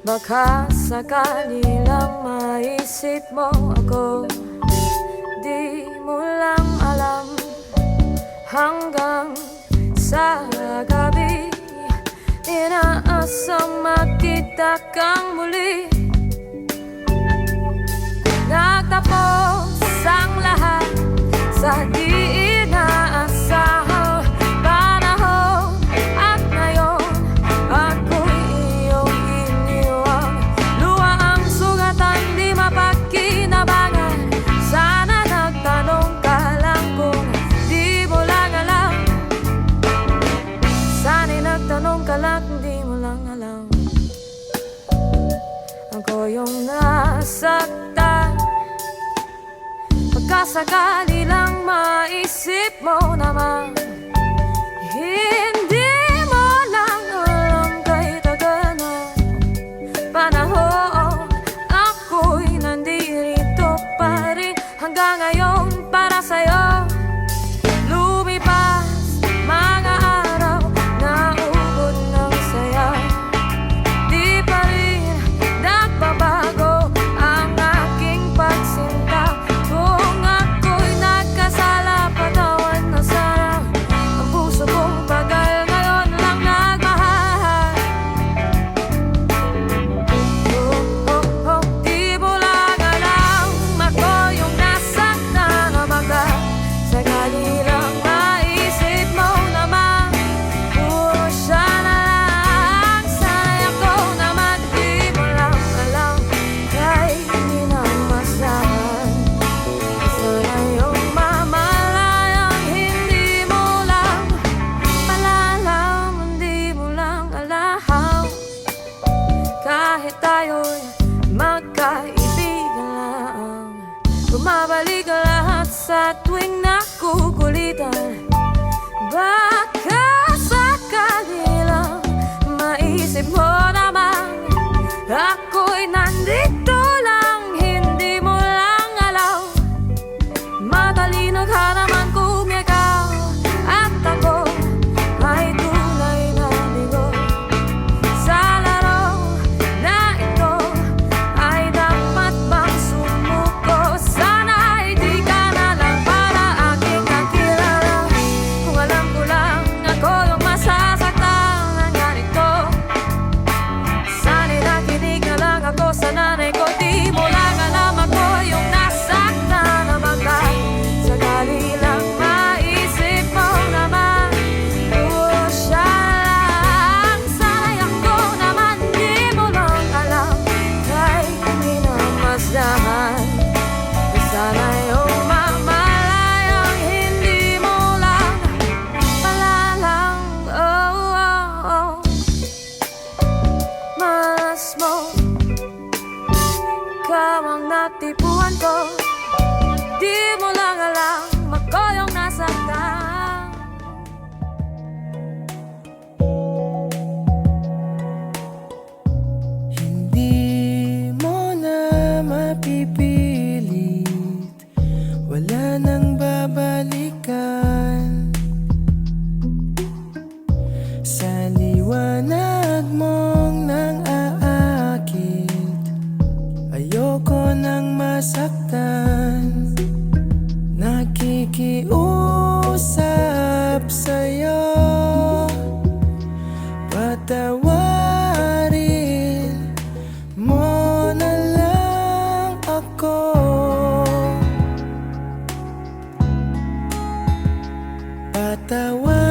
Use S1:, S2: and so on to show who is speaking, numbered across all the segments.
S1: Baka sakali lang maisip mo ako, di mo lang alam. Hanggang sa gabi, inaasang makita kang muli. Nagtapos ang lahat sa di inaasahang panahon. At ngayon, ako'y iyong iniwan. Luha ang sugatan, di mapakinabangan. Sana nagtanong ka lang kung di mo lang alam. Sana'y nagtanong ka lang kung di mo lang alam. Ako yung nasaktan. Pagkasakali lang maisip mo naman, hindi mo lang alam kay tagal na panahon. Ako'y nandito pa rin hanggang ngayon para sa'yo. Lumipas mga araw, naubod ng saya. Di pa rin nagbabago ang aking pagsinta. Kung ako'y nagkasala, patawan na sana. Ang puso kong pagal ngayon lang nagmahal. Di mo lang alam, ako yung nasaktan na baka sakali lang maisip mo naman. Puro siya na lang, sana'y ako naman. Di mo lang alam, kahit hindi na masahan. Sana yung mamalayang hindi mo lang malalam. Hindi mo lang alam, kahit tayo'y magkaibigan lang. Bumabalik ang lahat sa tuwing nakukulitan. Baka sakali lang maisip mo naman, ako'y nandito lang, hindi mo lang alam. Matalino ka naman kung ikaw at ako ay tunay na bigo. Sa laro na ito ay dapat bang sumuko? Sana'y di ka na lang para aking kakilala. Kung alam ko lang ako yung masasaktan ng ganito, sana'y nakinig na lang ako sa nanay ko. Di mo lang alam, ako yung nasaktan na baka sakali lang maisip mo naman. Puro siya lang, sana'y ako naman. Di mo lang alam, kahit hindi na masdahan. Sana yung mamalayang hindi mo lang malalang. Oh, oh, oh. Malas mo, ikaw ang natipuan ko. Di mo lang alam, ako yung nasaktan.
S2: Hindi mo na mapipilit, wala nang babalikan. Sa liwanag mong nang aakit, ayoko nang masaktan. Nakikiusap sa'yo, patawarin mo na lang ako. Patawarin,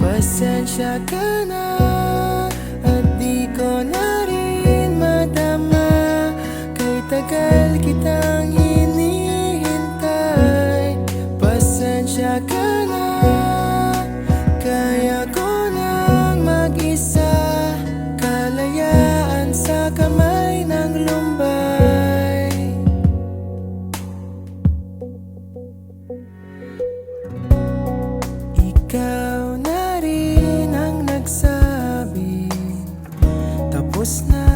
S2: pasensya ka na at di ko na rin madama. Kay tagal kitang hinihintay, pasensya ka na. Kaya ko nang mag-isa, kalayaan sa kamay ng lumbay. Ikaw na rin ang nagsabi, tapos na